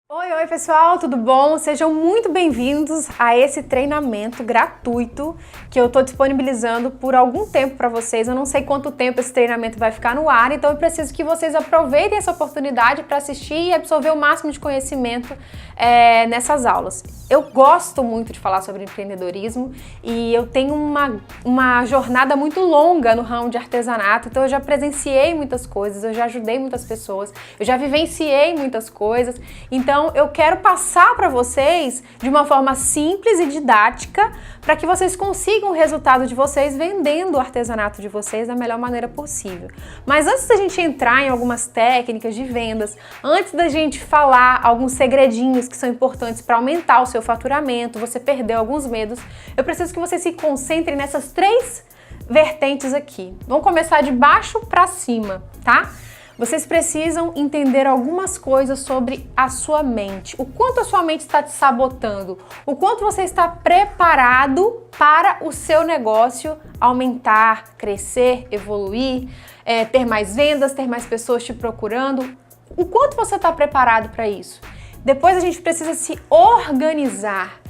Oi pessoal, tudo bom? Sejam muito bem-vindos a esse treinamento gratuito que eu estou disponibilizando por algum tempo para vocês. Eu não sei quanto tempo esse treinamento vai ficar no ar, então eu preciso que vocês aproveitem essa oportunidade para assistir e absorver o máximo de conhecimento nessas aulas. Eu gosto muito de falar sobre empreendedorismo e eu tenho uma jornada muito longa no ramo de artesanato, então eu já presenciei muitas coisas, eu já ajudei muitas pessoas, eu já vivenciei muitas coisas, então eu quero passar para vocês de uma forma simples e didática para que vocês consigam o resultado de vocês vendendo o artesanato de vocês da melhor maneira possível. Mas antes da gente entrar em algumas técnicas de vendas, antes da gente falar alguns segredinhos que são importantes para aumentar o seu faturamento, você perdeu alguns medos, eu preciso que vocês se concentrem nessas três vertentes aqui. Vamos começar de baixo para cima, tá? Vocês precisam entender algumas coisas sobre a sua mente. O quanto a sua mente está te sabotando. O quanto você está preparado para o seu negócio aumentar, crescer, evoluir, ter mais vendas, ter mais pessoas te procurando. O quanto você está preparado para isso? Depois a gente precisa se organizar.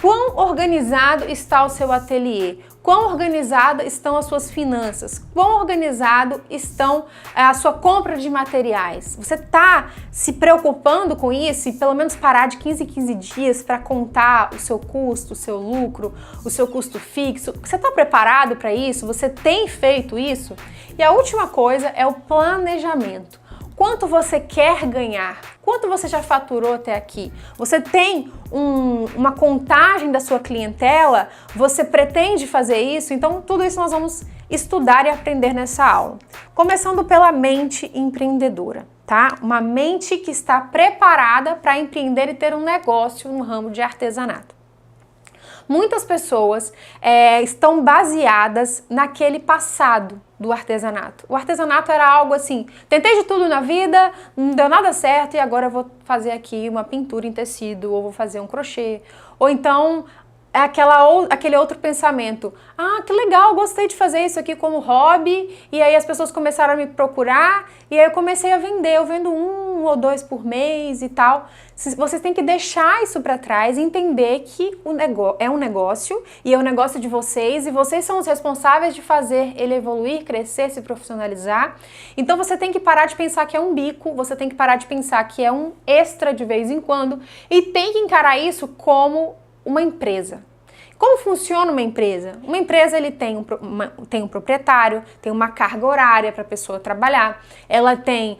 Quão organizado está o seu ateliê? Quão organizada estão as suas finanças? Quão organizado estão a sua compra de materiais? Você está se preocupando com isso e pelo menos parar de 15 em 15 dias para contar o seu custo, o seu lucro, o seu custo fixo? Você está preparado para isso? Você tem feito isso? E a última coisa é o planejamento. Quanto você quer ganhar? Quanto você já faturou até aqui? Você tem uma contagem da sua clientela? Você pretende fazer isso? Então, tudo isso nós vamos estudar e aprender nessa aula. Começando pela mente empreendedora, tá? Uma mente que está preparada para empreender e ter um negócio no ramo de artesanato. Muitas pessoas estão baseadas naquele passado do artesanato. O artesanato era algo assim, tentei de tudo na vida, não deu nada certo e agora eu vou fazer aqui uma pintura em tecido, ou vou fazer um crochê. Ou então, aquele outro pensamento, que legal, gostei de fazer isso aqui como hobby, e aí as pessoas começaram a me procurar, e aí eu comecei a vender, eu vendo 1 ou 2 por mês e tal. Vocês têm que deixar isso para trás e entender que é um negócio, e é um negócio de vocês, e vocês são os responsáveis de fazer ele evoluir, crescer, se profissionalizar. Então você tem que parar de pensar que é um bico, você tem que parar de pensar que é um extra de vez em quando, e tem que encarar isso como uma empresa. Como funciona uma empresa? Uma empresa ele tem um proprietário, tem uma carga horária para a pessoa trabalhar, ela tem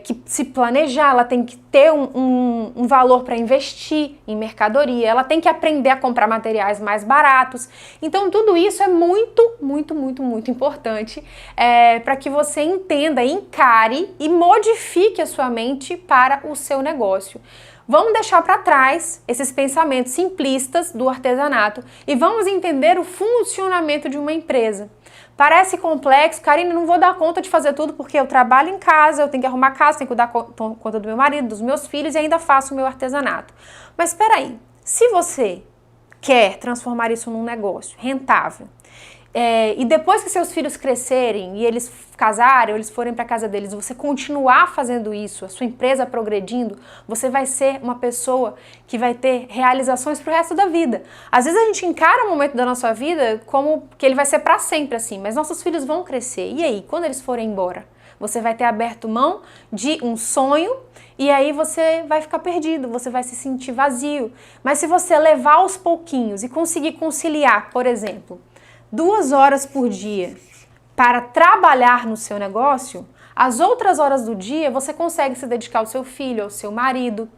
que se planejar, ela tem que ter um valor para investir em mercadoria, ela tem que aprender a comprar materiais mais baratos. Então tudo isso é muito, muito, muito, muito importante para que você entenda, encare e modifique a sua mente para o seu negócio. Vamos deixar para trás esses pensamentos simplistas do artesanato e vamos entender o funcionamento de uma empresa. Parece complexo, Karine, não vou dar conta de fazer tudo porque eu trabalho em casa, eu tenho que arrumar casa, tenho que dar conta do meu marido, dos meus filhos e ainda faço o meu artesanato. Mas espera aí, se você quer transformar isso num negócio rentável, e depois que seus filhos crescerem e eles casarem, ou eles forem para casa deles, você continuar fazendo isso, a sua empresa progredindo, você vai ser uma pessoa que vai ter realizações pro resto da vida. Às vezes a gente encara um momento da nossa vida como que ele vai ser para sempre assim, mas nossos filhos vão crescer. E aí, quando eles forem embora? Você vai ter aberto mão de um sonho e aí você vai ficar perdido, você vai se sentir vazio. Mas se você levar aos pouquinhos e conseguir conciliar, por exemplo, 2 horas por dia para trabalhar no seu negócio, as outras horas do dia você consegue se dedicar ao seu filho, ao seu marido,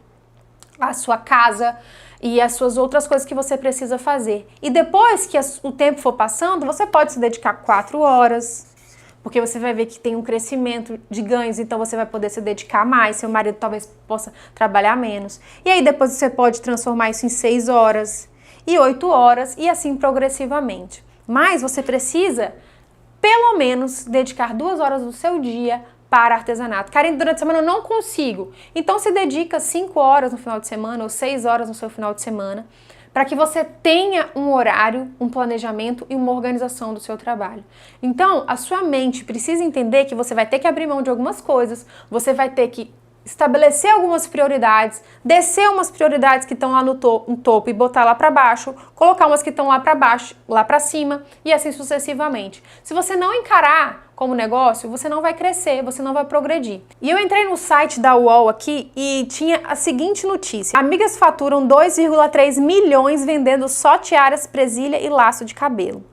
à sua casa e às suas outras coisas que você precisa fazer. E depois que o tempo for passando, você pode se dedicar 4 horas, porque você vai ver que tem um crescimento de ganhos, então você vai poder se dedicar mais, seu marido talvez possa trabalhar menos. E aí depois você pode transformar isso em 6 horas e 8 horas e assim progressivamente. Mas você precisa, pelo menos, dedicar 2 horas do seu dia para artesanato. Karine, durante a semana eu não consigo. Então se dedica 5 horas no final de semana ou 6 horas no seu final de semana para que você tenha um horário, um planejamento e uma organização do seu trabalho. Então, a sua mente precisa entender que você vai ter que abrir mão de algumas coisas, você vai ter que estabelecer algumas prioridades, descer umas prioridades que estão lá no topo e botar lá para baixo, colocar umas que estão lá para baixo, lá para cima e assim sucessivamente. Se você não encarar como negócio, você não vai crescer, você não vai progredir. E eu entrei no site da UOL aqui e tinha a seguinte notícia: amigas faturam 2,3 milhões vendendo só tiaras, presilha e laço de cabelo.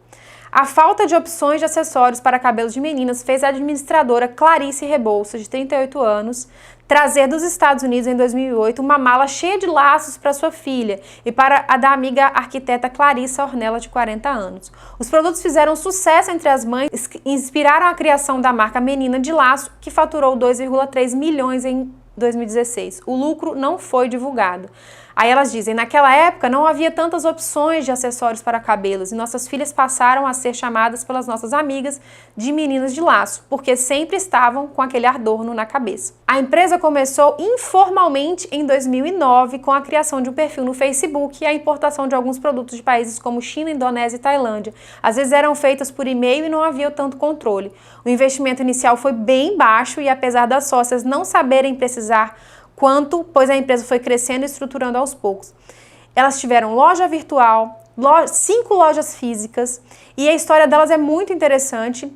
A falta de opções de acessórios para cabelos de meninas fez a administradora Clarice Rebouças, de 38 anos, trazer dos Estados Unidos em 2008 uma mala cheia de laços para sua filha e para a da amiga arquiteta Clarissa Ornella, de 40 anos. Os produtos fizeram sucesso entre as mães e inspiraram a criação da marca Menina de Laço, que faturou 2,3 milhões em 2016. O lucro não foi divulgado. Aí elas dizem, naquela época não havia tantas opções de acessórios para cabelos e nossas filhas passaram a ser chamadas pelas nossas amigas de meninas de laço, porque sempre estavam com aquele adorno na cabeça. A empresa começou informalmente em 2009 com a criação de um perfil no Facebook e a importação de alguns produtos de países como China, Indonésia e Tailândia. Às vezes eram feitas por e-mail e não havia tanto controle. O investimento inicial foi bem baixo e apesar das sócias não saberem precisar quanto, pois a empresa foi crescendo e estruturando aos poucos. Elas tiveram loja virtual, 5 lojas físicas e a história delas é muito interessante.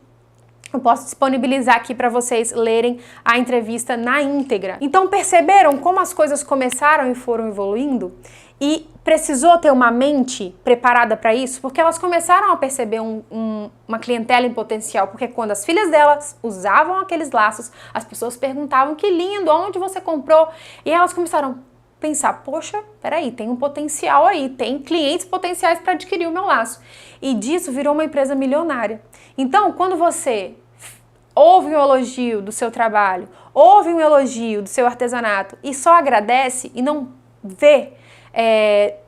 Eu posso disponibilizar aqui para vocês lerem a entrevista na íntegra. Então perceberam como as coisas começaram e foram evoluindo? E precisou ter uma mente preparada para isso, porque elas começaram a perceber uma clientela em potencial, porque quando as filhas delas usavam aqueles laços, as pessoas perguntavam, que lindo, onde você comprou? E elas começaram a pensar, poxa, peraí, tem um potencial aí, tem clientes potenciais para adquirir o meu laço. E disso virou uma empresa milionária. Então, quando você ouve um elogio do seu trabalho, ouve um elogio do seu artesanato e só agradece e não vê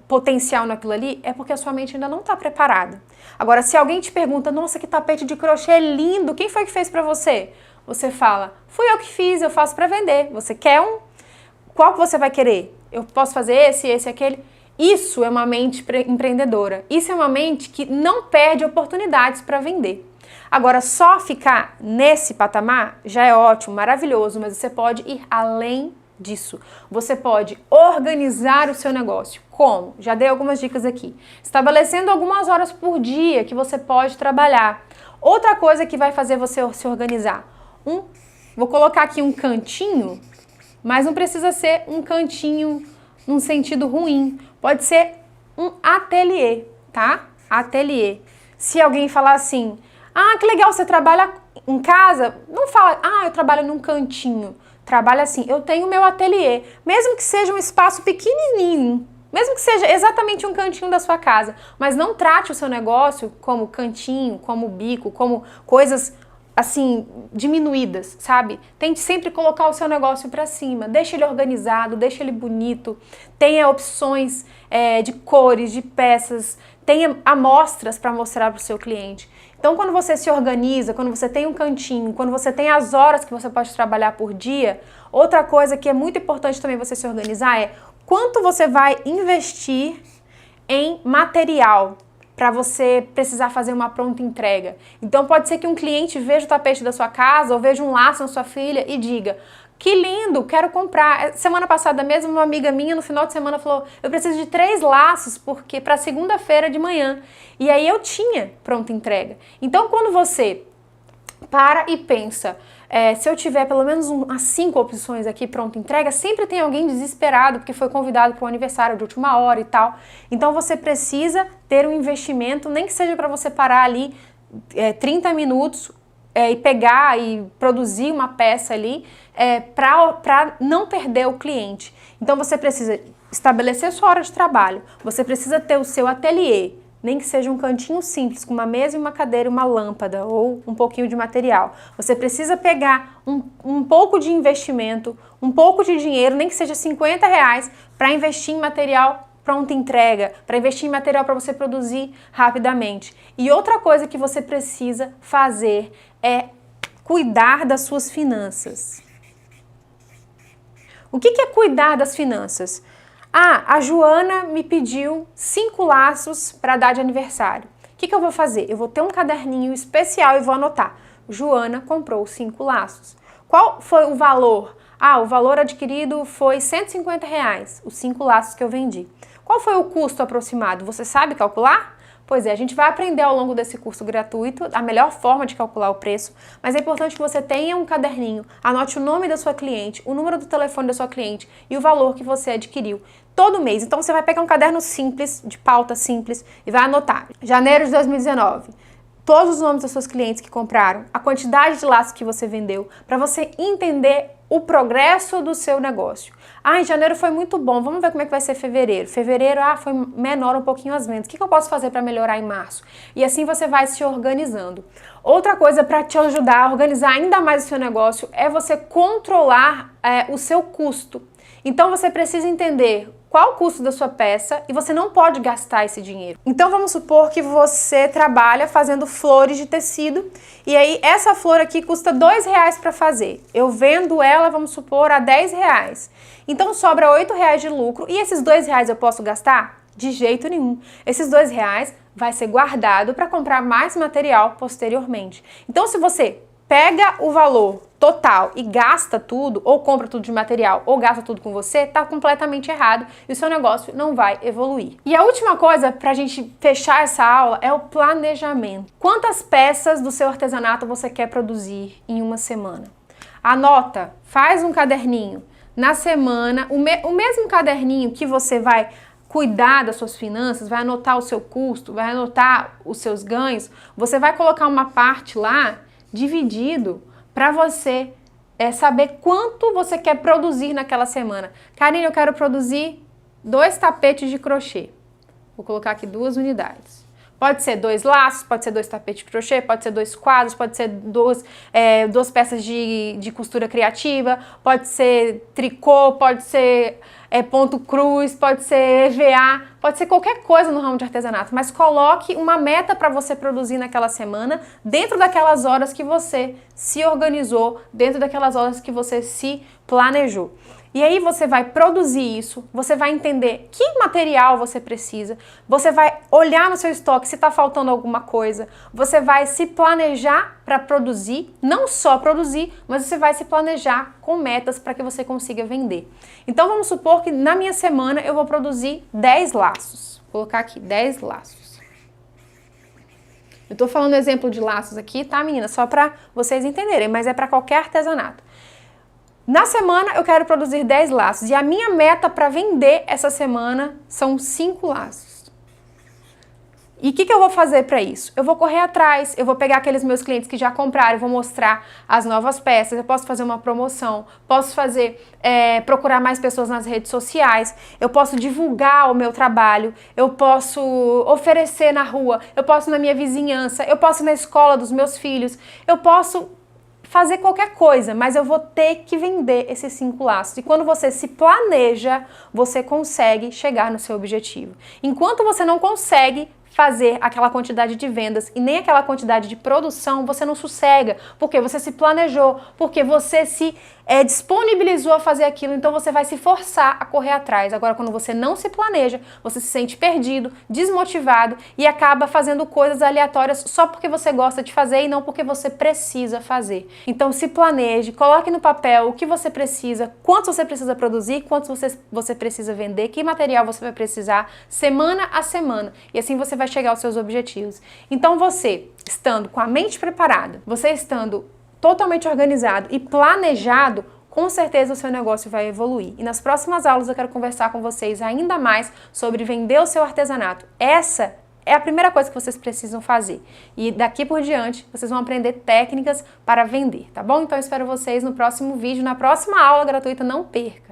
potencial naquilo ali, é porque a sua mente ainda não está preparada. Agora, se alguém te pergunta, nossa, que tapete de crochê lindo, quem foi que fez para você? Você fala, fui eu que fiz, eu faço para vender. Você quer um? Qual que você vai querer? Eu posso fazer esse, aquele? Isso é uma mente empreendedora. Isso é uma mente que não perde oportunidades para vender. Agora, só ficar nesse patamar já é ótimo, maravilhoso, mas você pode ir além disso. Você pode organizar o seu negócio. Como? Já dei algumas dicas aqui. Estabelecendo algumas horas por dia que você pode trabalhar. Outra coisa que vai fazer você se organizar. Vou colocar aqui um cantinho, mas não precisa ser um cantinho num sentido ruim. Pode ser um ateliê, tá? Ateliê. Se alguém falar assim, ah, que legal, você trabalha em casa, não fala, ah, eu trabalho num cantinho. Trabalha assim, eu tenho meu ateliê, mesmo que seja um espaço pequenininho, mesmo que seja exatamente um cantinho da sua casa, mas não trate o seu negócio como cantinho, como bico, como coisas assim, diminuídas, sabe? Tente sempre colocar o seu negócio para cima, deixe ele organizado, deixe ele bonito, tenha opções de cores, de peças, tenha amostras para mostrar para o seu cliente. Então, quando você se organiza, quando você tem um cantinho, quando você tem as horas que você pode trabalhar por dia, outra coisa que é muito importante também você se organizar é quanto você vai investir em material para você precisar fazer uma pronta entrega. Então, pode ser que um cliente veja o tapete da sua casa ou veja um laço na sua filha e diga, que lindo, quero comprar. Semana passada mesmo, uma amiga minha no final de semana falou, eu preciso de 3 laços porque para segunda-feira de manhã. E aí eu tinha pronta entrega. Então, quando você para e pensa, se eu tiver pelo menos umas 5 opções aqui pronta entrega, sempre tem alguém desesperado porque foi convidado para um aniversário de última hora e tal. Então, você precisa ter um investimento, nem que seja para você parar ali 30 minutos, e pegar e produzir uma peça ali para não perder o cliente. Então você precisa estabelecer sua hora de trabalho, você precisa ter o seu ateliê, nem que seja um cantinho simples, com uma mesa e uma cadeira e uma lâmpada ou um pouquinho de material. Você precisa pegar um pouco de investimento, um pouco de dinheiro, nem que seja R$50, para investir em material pronta entrega, para investir em material para você produzir rapidamente. E outra coisa que você precisa fazer é cuidar das suas finanças. O que é cuidar das finanças? Ah, a Joana me pediu 5 laços para dar de aniversário. O que eu vou fazer? Eu vou ter um caderninho especial e vou anotar. Joana comprou 5 laços. Qual foi o valor? Ah, o valor adquirido foi R$ 150, os 5 laços que eu vendi. Qual foi o custo aproximado? Você sabe calcular? Pois é, a gente vai aprender ao longo desse curso gratuito a melhor forma de calcular o preço, mas é importante que você tenha um caderninho, anote o nome da sua cliente, o número do telefone da sua cliente e o valor que você adquiriu todo mês. Então você vai pegar um caderno simples, de pauta simples, e vai anotar. Janeiro de 2019. Todos os nomes das suas clientes que compraram, a quantidade de laços que você vendeu, para você entender o progresso do seu negócio. Ah, em janeiro foi muito bom, vamos ver como é que vai ser fevereiro. Fevereiro, foi menor um pouquinho as vendas. O que eu posso fazer para melhorar em março? E assim você vai se organizando. Outra coisa para te ajudar a organizar ainda mais o seu negócio é você controlar o seu custo. Então você precisa entender qual o custo da sua peça e você não pode gastar esse dinheiro. Então vamos supor que você trabalha fazendo flores de tecido e aí essa flor aqui custa R$ 2 para fazer. Eu vendo ela, vamos supor, a R$ 10. Então sobra R$ 8 de lucro e esses R$ 2 eu posso gastar? De jeito nenhum. Esses R$ 2 vai ser guardado para comprar mais material posteriormente. Então se você pega o valor total e gasta tudo, ou compra tudo de material, ou gasta tudo com você, tá completamente errado e o seu negócio não vai evoluir. E a última coisa pra gente fechar essa aula é o planejamento. Quantas peças do seu artesanato você quer produzir em uma semana? Anota, faz um caderninho. Na semana, o mesmo caderninho que você vai cuidar das suas finanças, vai anotar o seu custo, vai anotar os seus ganhos, você vai colocar uma parte lá dividido para você saber quanto você quer produzir naquela semana. Karine, eu quero produzir 2 tapetes de crochê. Vou colocar aqui 2 unidades. Pode ser 2 laços, pode ser 2 tapetes de crochê, pode ser 2 quadros, pode ser 2 peças de costura criativa, pode ser tricô, pode ser ponto cruz, pode ser EVA, pode ser qualquer coisa no ramo de artesanato, mas coloque uma meta para você produzir naquela semana, dentro daquelas horas que você se organizou, dentro daquelas horas que você se planejou. E aí você vai produzir isso, você vai entender que material você precisa, você vai olhar no seu estoque se está faltando alguma coisa, você vai se planejar para produzir, não só produzir, mas você vai se planejar com metas para que você consiga vender. Então vamos supor que na minha semana eu vou produzir 10 laços. Vou colocar aqui 10 laços. Eu tô falando exemplo de laços aqui, tá, meninas? Só para vocês entenderem, mas é para qualquer artesanato. Na semana eu quero produzir 10 laços e a minha meta para vender essa semana são 5 laços. E o que eu vou fazer para isso? Eu vou correr atrás, eu vou pegar aqueles meus clientes que já compraram, vou mostrar as novas peças, eu posso fazer uma promoção, posso procurar mais pessoas nas redes sociais, eu posso divulgar o meu trabalho, eu posso oferecer na rua, eu posso na minha vizinhança, eu posso na escola dos meus filhos, eu posso fazer qualquer coisa, mas eu vou ter que vender esses 5 laços. E quando você se planeja, você consegue chegar no seu objetivo. Enquanto você não consegue fazer aquela quantidade de vendas e nem aquela quantidade de produção, você não sossega, porque você se planejou, porque você se disponibilizou a fazer aquilo, então você vai se forçar a correr atrás. Agora, quando você não se planeja, você se sente perdido, desmotivado e acaba fazendo coisas aleatórias só porque você gosta de fazer e não porque você precisa fazer. Então se planeje, coloque no papel o que você precisa, quanto você precisa produzir, quanto você precisa vender, que material você vai precisar, semana a semana, e assim você vai chegar aos seus objetivos. Então você, estando com a mente preparada, você estando totalmente organizado e planejado, com certeza o seu negócio vai evoluir. E nas próximas aulas eu quero conversar com vocês ainda mais sobre vender o seu artesanato. Essa é a primeira coisa que vocês precisam fazer. E daqui por diante, vocês vão aprender técnicas para vender, tá bom? Então eu espero vocês no próximo vídeo, na próxima aula gratuita, não perca!